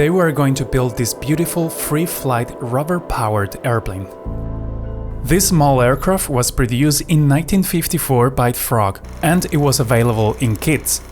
Today we are going to build this beautiful free-flight rubber-powered airplane. This small aircraft was produced in 1954 by Frog, and it was available in kits.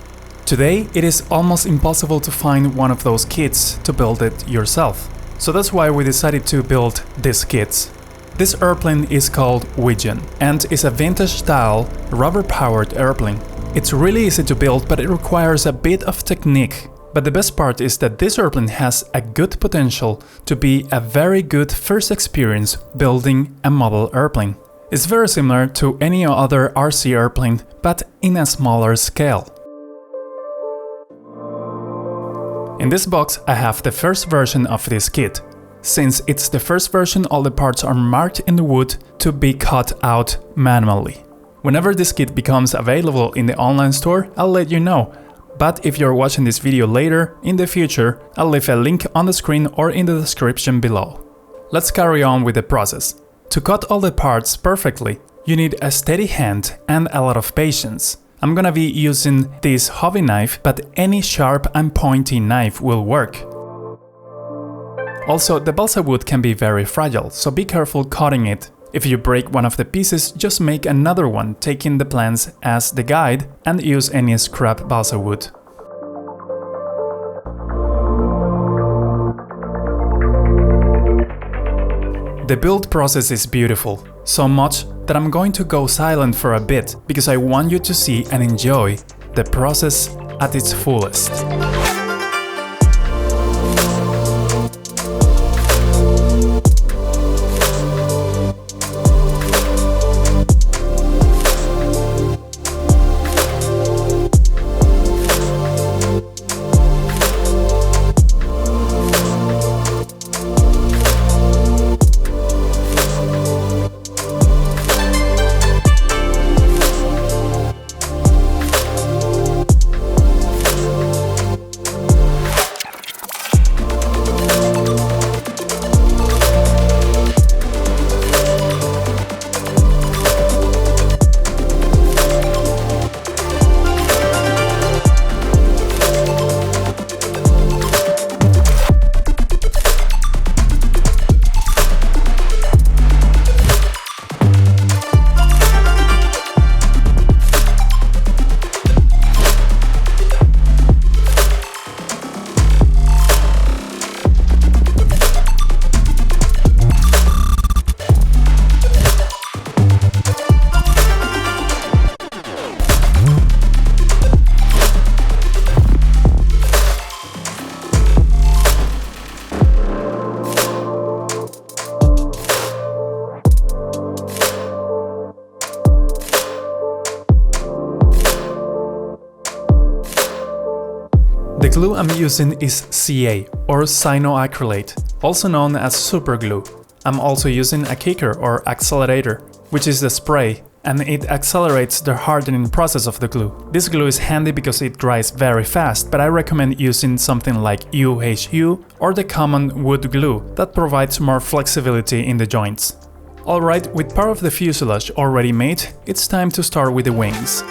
Today it is almost impossible to find one of those kits to build it yourself. So that's why we decided to build these kits. This airplane is called Widgeon and is a vintage-style rubber-powered airplane. It's really easy to build, but it requires a bit of technique. But the best part is that this airplane has a good potential to be a very good first experience building a model airplane. It's very similar to any other RC airplane, but in a smaller scale. In this box I have the first version of this kit. Since it's the first version, all the parts are marked in the wood to be cut out manually. Whenever this kit becomes available in the online store, I'll let you know. But if you're watching this video later, in the future, I'll leave a link on the screen or in the description below. Let's carry on with the process. To cut all the parts perfectly, you need a steady hand and a lot of patience. I'm gonna be using this hobby knife, but any sharp and pointy knife will work. Also, the balsa wood can be very fragile, so be careful cutting it. If you break one of the pieces, just make another one, taking the plans as the guide and use any scrap balsa wood. The build process is beautiful, so much that I'm going to go silent for a bit, because I want you to see and enjoy the process at its fullest. The glue I'm using is CA, or cyanoacrylate, also known as superglue. I'm also using a kicker or accelerator, which is the spray, and it accelerates the hardening process of the glue. This glue is handy because it dries very fast, but I recommend using something like UHU or the common wood glue that provides more flexibility in the joints. Alright, with part of the fuselage already made, it's time to start with the wings.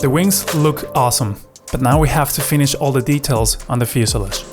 The wings look awesome, but now we have to finish all the details on the fuselage.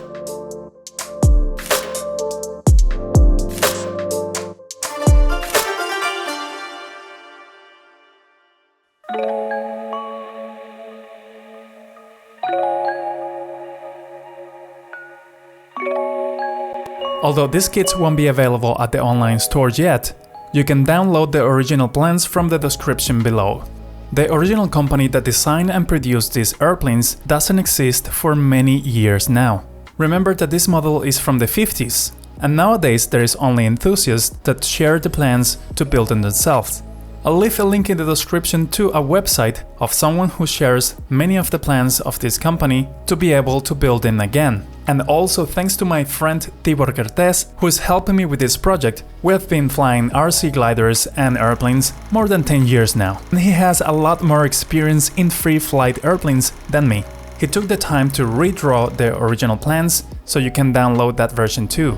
Although these kits won't be available at the online stores yet, you can download the original plans from the description below. The original company that designed and produced these airplanes doesn't exist for many years now. Remember that this model is from the 50s, and nowadays there is only enthusiasts that share the plans to build them themselves. I'll leave a link in the description to a website of someone who shares many of the plans of this company to be able to build them again. And also thanks to my friend Tibor Kertes, who is helping me with this project. We have been flying RC gliders and airplanes more than 10 years now, and he has a lot more experience in free flight airplanes than me. He took the time to redraw the original plans, so you can download that version too.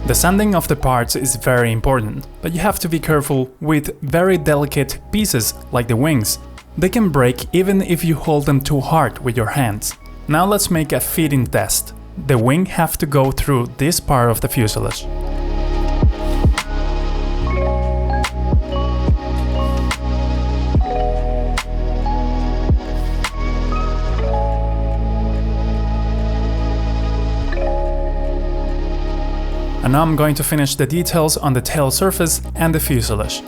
The sanding of the parts is very important, but you have to be careful with very delicate pieces like the wings. They can break even if you hold them too hard with your hands. Now let's make a fitting test. The wing have to go through this part of the fuselage. And now I'm going to finish the details on the tail surface and the fuselage.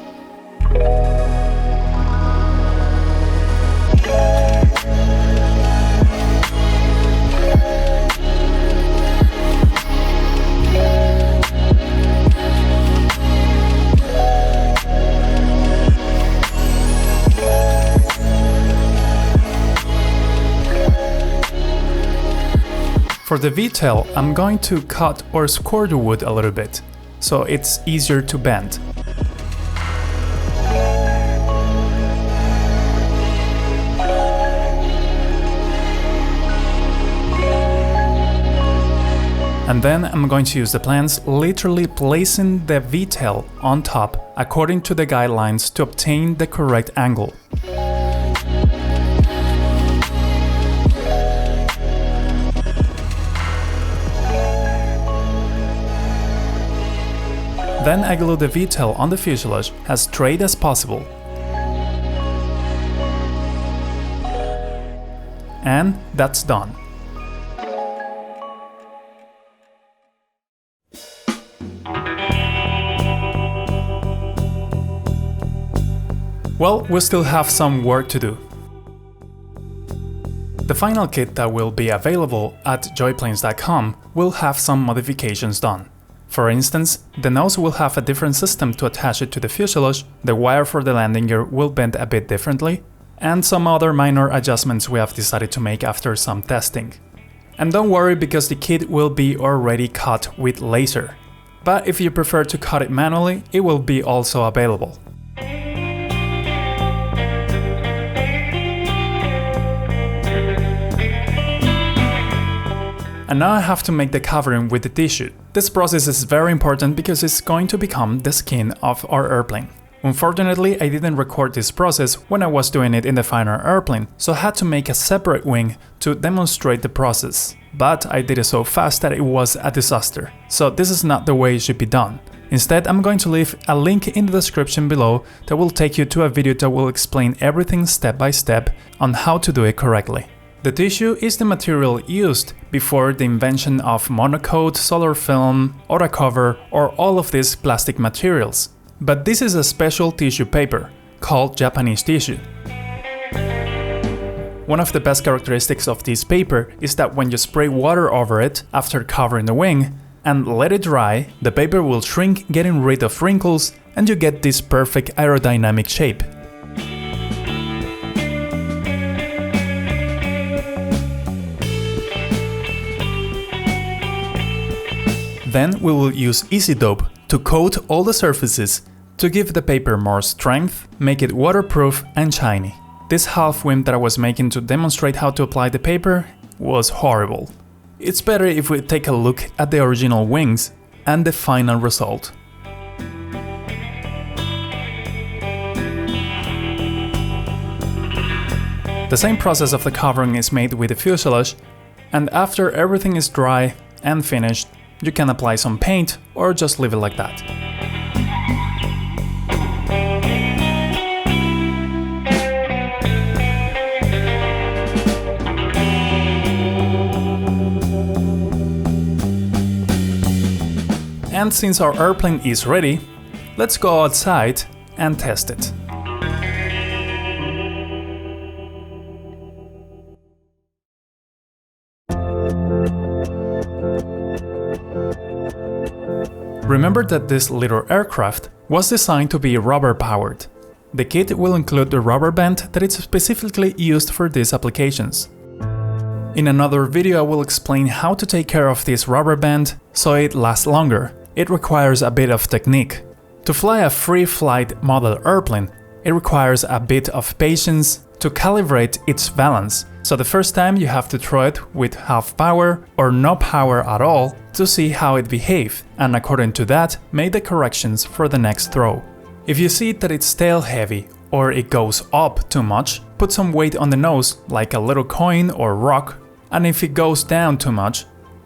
For the V-tail, I'm going to cut or score the wood a little bit, so it's easier to bend. And then I'm going to use the plans, literally placing the V-tail on top according to the guidelines to obtain the correct angle. Then I glue the V-tail on the fuselage as straight as possible. And that's done. Well, we still have some work to do. The final kit that will be available at joyplanes.com will have some modifications done. For instance, the nose will have a different system to attach it to the fuselage, the wire for the landing gear will bend a bit differently, and some other minor adjustments we have decided to make after some testing. And don't worry, because the kit will be already cut with laser. But if you prefer to cut it manually, it will be also available. And now I have to make the covering with the tissue. This process is very important because it's going to become the skin of our airplane. Unfortunately, I didn't record this process when I was doing it in the final airplane, so I had to make a separate wing to demonstrate the process. But I did it so fast that it was a disaster. So this is not the way it should be done. Instead, I'm going to leave a link in the description below that will take you to a video that will explain everything step by step on how to do it correctly. The tissue is the material used before the invention of monocoat, solar film, autocover, or all of these plastic materials. But this is a special tissue paper, called Japanese tissue. One of the best characteristics of this paper is that when you spray water over it after covering the wing and let it dry, the paper will shrink, getting rid of wrinkles, and you get this perfect aerodynamic shape. Then we will use Easy Dope to coat all the surfaces to give the paper more strength, make it waterproof and shiny. This half wing that I was making to demonstrate how to apply the paper was horrible. It's better if we take a look at the original wings and the final result. The same process of the covering is made with the fuselage, and after everything is dry and finished, you can apply some paint or just leave it like that. And since our airplane is ready, let's go outside and test it. Remember that this little aircraft was designed to be rubber powered. The kit will include the rubber band that is specifically used for these applications. In another video I will explain how to take care of this rubber band so it lasts longer. It requires a bit of technique. To fly a free flight model airplane, it requires a bit of patience to calibrate its balance. So the first time you have to throw it with half power or no power at all to see how it behaves, and according to that, make the corrections for the next throw. If you see that it's tail heavy or it goes up too much, put some weight on the nose like a little coin or rock, and if it goes down too much,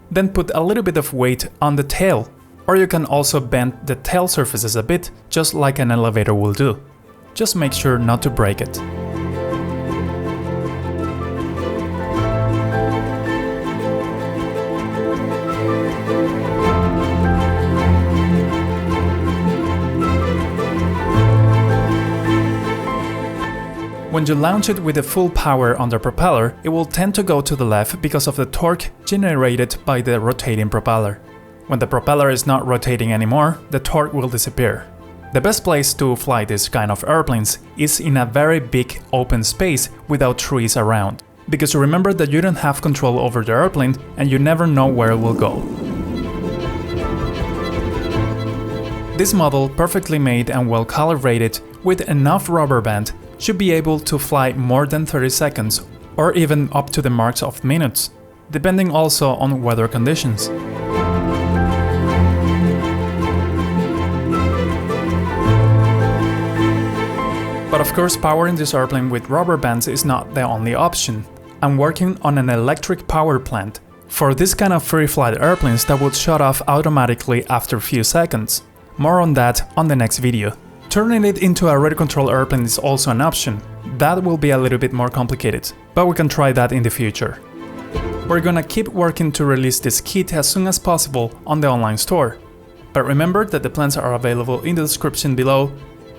then put a little bit of weight on the tail. Or you can also bend the tail surfaces a bit, just like an elevator will do. Just make sure not to break it. When you launch it with the full power on the propeller, it will tend to go to the left because of the torque generated by the rotating propeller. When the propeller is not rotating anymore, the torque will disappear. The best place to fly this kind of airplanes is in a very big open space without trees around, because remember that you don't have control over the airplane and you never know where it will go. This model, perfectly made and well calibrated with enough rubber band, should be able to fly more than 30 seconds or even up to the marks of minutes, depending also on weather conditions. But of course, powering this airplane with rubber bands is not the only option. I'm working on an electric power plant for this kind of free flight airplanes that would shut off automatically after a few seconds. More on that on the next video. Turning it into a radio control airplane is also an option. That will be a little bit more complicated, but we can try that in the future. We're gonna keep working to release this kit as soon as possible on the online store. But remember that the plans are available in the description below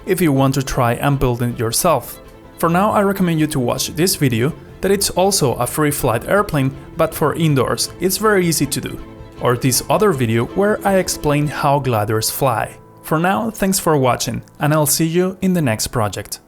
if you want to try and build it yourself. For now, I recommend you to watch this video, that it's also a free flight airplane but for indoors, it's very easy to do. Or this other video where I explain how gliders fly. For now, thanks for watching, and I'll see you in the next project.